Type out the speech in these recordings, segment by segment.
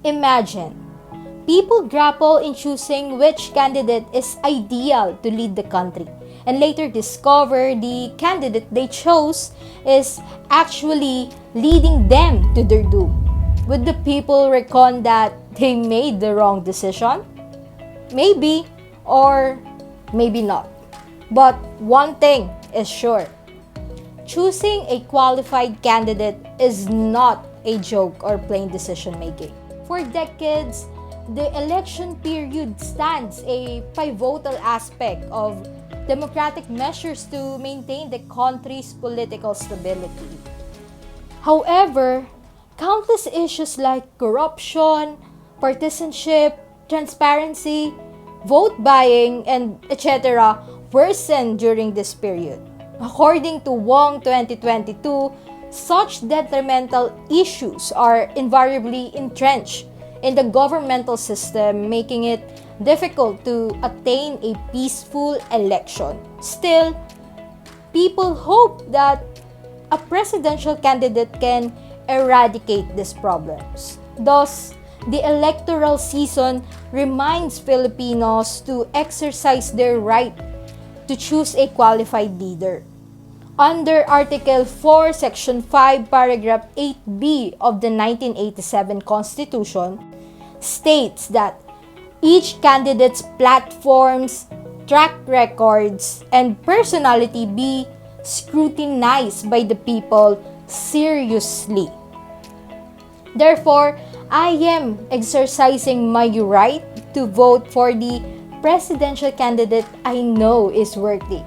Imagine, people grapple in choosing which candidate is ideal to lead the country, and later discover the candidate they chose is actually leading them to their doom. Would the people reckon that they made the wrong decision? Maybe, or maybe not. But one thing is sure. Choosing a qualified candidate is not a joke or plain decision making. For decades, the election period stands a pivotal aspect of democratic measures to maintain the country's political stability. However, countless issues like corruption, partisanship, transparency, vote buying, and etc. worsened during this period. According to Wong 2022, such detrimental issues are invariably entrenched in the governmental system, making it difficult to attain a peaceful election. Still, people hope that a presidential candidate can eradicate these problems. Thus, the electoral season reminds Filipinos to exercise their right to choose a qualified leader. Under Article 4, Section 5, Paragraph 8b of the 1987 Constitution, states that each candidate's platforms, track records, and personality be scrutinized by the people seriously. Therefore, I am exercising my right to vote for the presidential candidate I know is worthy.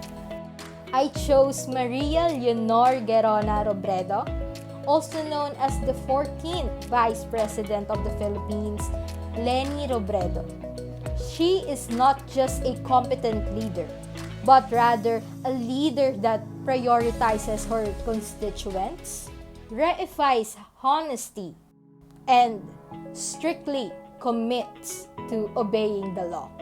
I chose Maria Leonor Guerrona Robredo, also known as the 14th Vice President of the Philippines, Leni Robredo. She is not just a competent leader, but rather a leader that prioritizes her constituents, reifies honesty, and strictly commits to obeying the law.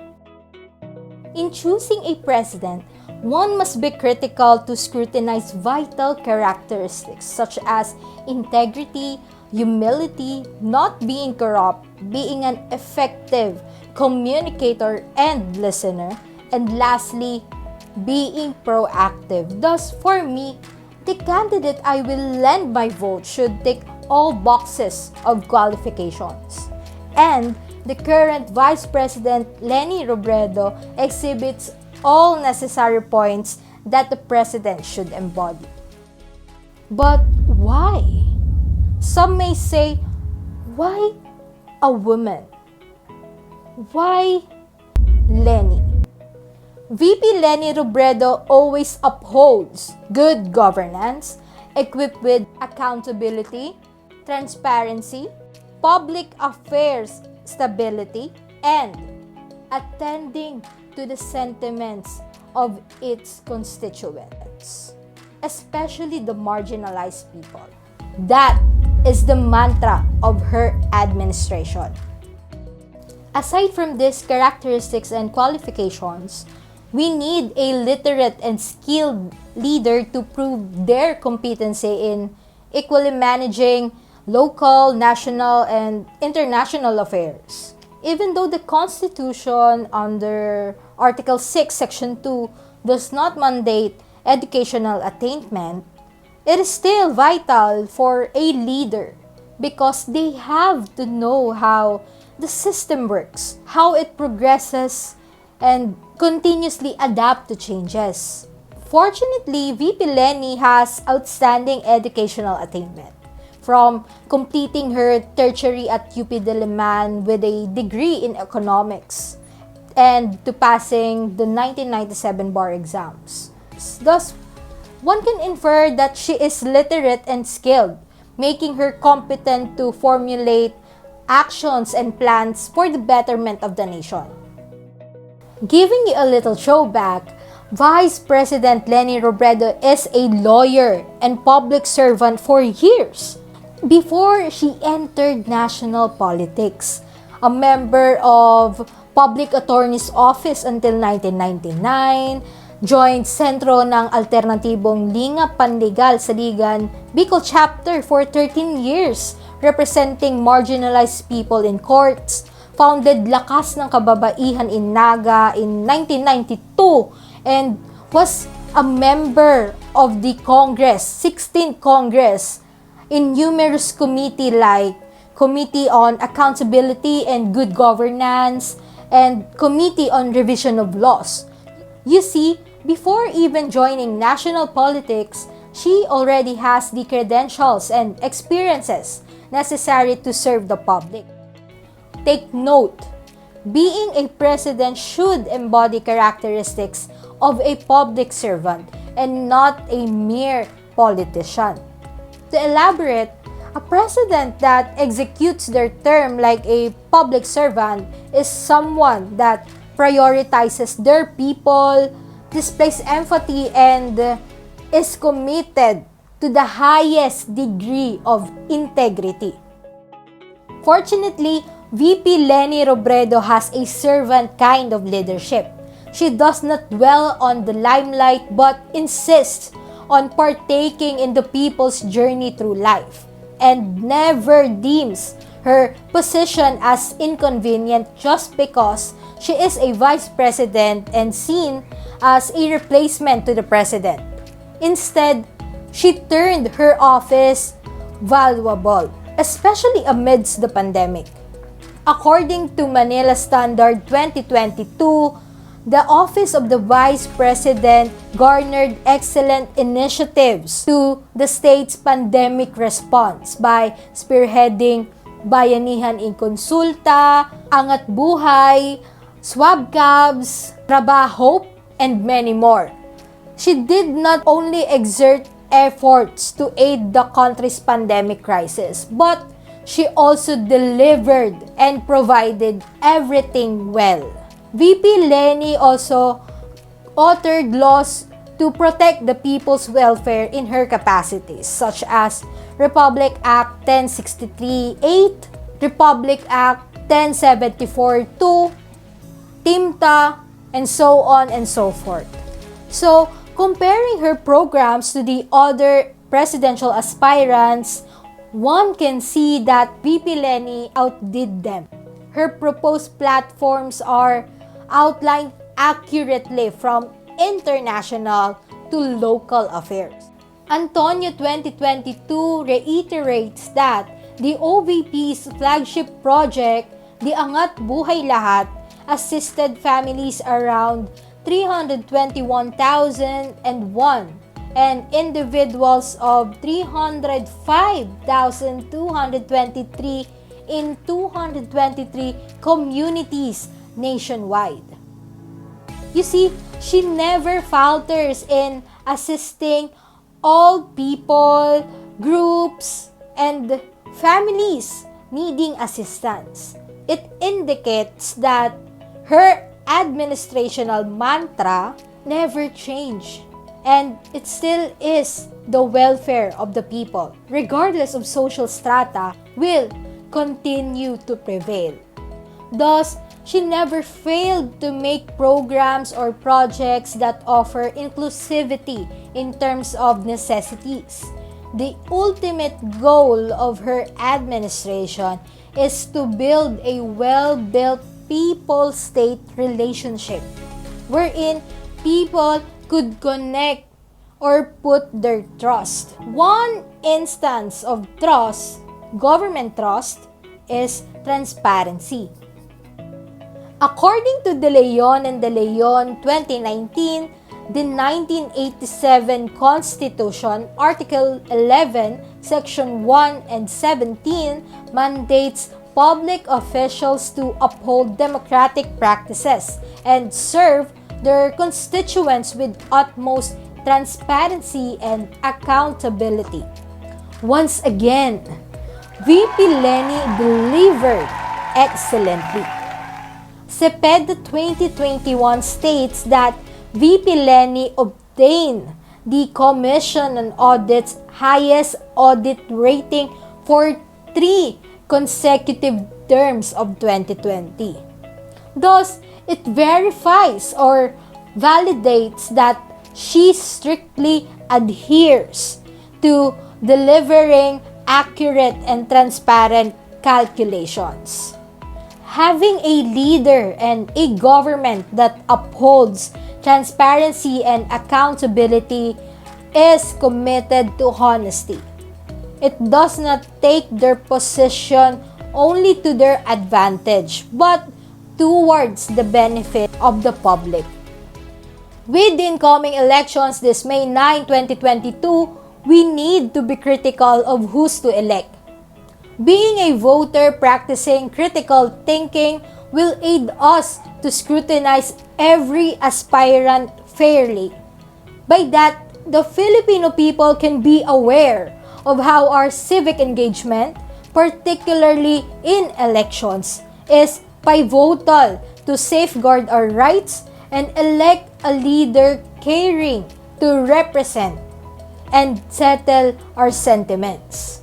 In choosing a president, one must be critical to scrutinize vital characteristics such as integrity, humility, not being corrupt, being an effective communicator and listener, and lastly, being proactive. Thus, for me, the candidate I will lend my vote should tick all boxes of qualifications. And the current Vice President Leni Robredo exhibits all necessary points that the President should embody. But why? Some may say, why a woman? Why Leni? VP Leni Robredo always upholds good governance, equipped with accountability, transparency, public affairs stability, and attending to the sentiments of its constituents, especially the marginalized people. That is the mantra of her administration. Aside from these characteristics and qualifications, we need a literate and skilled leader to prove their competency in equally managing local, national, and international affairs. Even though the Constitution under Article 6, Section 2 does not mandate educational attainment, it is still vital for a leader because they have to know how the system works, how it progresses, and continuously adapt to changes. Fortunately, VP Leni has outstanding educational attainment, from completing her tertiary at UP Diliman with a degree in economics and to passing the 1997 bar exams. Thus, one can infer that she is literate and skilled, making her competent to formulate actions and plans for the betterment of the nation. Giving you a little throwback, Vice President Leni Robredo is a lawyer and public servant for years before she entered national politics. A member of Public Attorney's Office until 1999, joined sentro ng alternatibong Linga Panligal sa Ligan Bicol Chapter for 13 years representing marginalized people in courts, founded Lakas ng Kababaihan in Naga in 1992, and was a member of the Congress, 16th Congress, in numerous committees like Committee on Accountability and Good Governance and Committee on Revision of Laws. You see, before even joining national politics, she already has the credentials and experiences necessary to serve the public. Take note, being a president should embody characteristics of a public servant and not a mere politician. To elaborate, a president that executes their term like a public servant is someone that prioritizes their people, displays empathy, and is committed to the highest degree of integrity. Fortunately, VP Leni Robredo has a servant kind of leadership. She does not dwell on the limelight but insists on partaking in the people's journey through life and never deems her position as inconvenient just because she is a vice president and seen as a replacement to the president. Instead, she turned her office valuable, especially amidst the pandemic. According to Manila Standard 2022, the Office of the Vice President garnered excellent initiatives to the state's pandemic response by spearheading Bayanihan in Konsulta, Angat Buhay, Swab Cabs, Trabaho, and many more. She did not only exert efforts to aid the country's pandemic crisis, but she also delivered and provided everything well. VP Leni also authored laws to protect the people's welfare in her capacities, such as Republic Act 1063-8, Republic Act 1074-2, TIMTA, and so on and so forth. So, comparing her programs to the other presidential aspirants, one can see that VP Leni outdid them. Her proposed platforms are outlined accurately from international to local affairs. Antonio 2022 reiterates that the OVP's flagship project, the Angat Buhay Lahat, assisted families around 321,001 and individuals of 305,223 in 223 communities nationwide. You see, she never falters in assisting all people, groups, and families needing assistance. It indicates that her administrational mantra never changed, and it still is the welfare of the people, regardless of social strata, will continue to prevail. Thus, she never failed to make programs or projects that offer inclusivity in terms of necessities. The ultimate goal of her administration is to build a well-built people-state relationship wherein people could connect or put their trust. One instance of trust, government trust, is transparency. According to De Leon and De Leon 2019, the 1987 Constitution, Article 11, Section 1 and 17 mandates public officials to uphold democratic practices and serve their constituents with utmost transparency and accountability. Once again, VP Leni delivered excellently. CEPED 2021 states that VP Leni obtained the Commission on Audit's highest audit rating for 3 consecutive terms of 2020. Thus, it verifies or validates that she strictly adheres to delivering accurate and transparent calculations. Having a leader and a government that upholds transparency and accountability is committed to honesty. It does not take their position only to their advantage, but towards the benefit of the public. With the incoming elections this May 9, 2022, we need to be critical of who's to elect. Being a voter practicing critical thinking will aid us to scrutinize every aspirant fairly. By that, the Filipino people can be aware of how our civic engagement, particularly in elections, is pivotal to safeguard our rights and elect a leader caring to represent and settle our sentiments.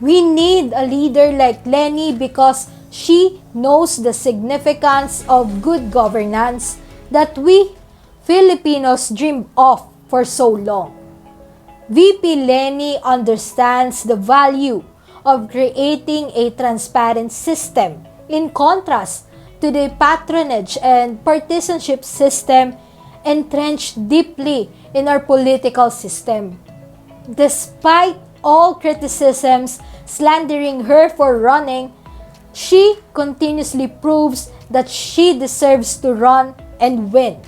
We need a leader like Leni because she knows the significance of good governance that we Filipinos dreamed of for so long. VP Leni understands the value of creating a transparent system in contrast to the patronage and partisanship system entrenched deeply in our political system. Despite all criticisms slandering her for running, she continuously proves that she deserves to run and win.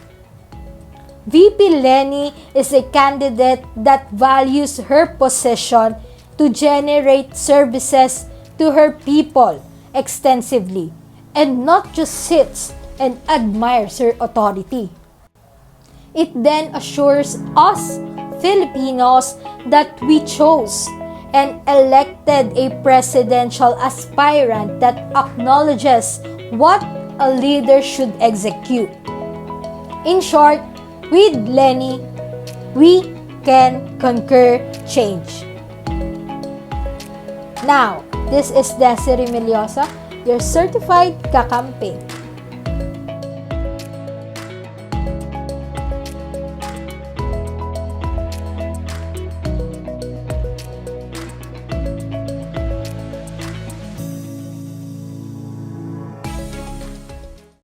VP Leni is a candidate that values her position to generate services to her people extensively and not just sits and admires her authority. It then assures us Filipinos that we chose and elected a presidential aspirant that acknowledges what a leader should execute. In short, with Leni, we can conquer change. Now, this is Desiree Meliosa, your certified kakampi.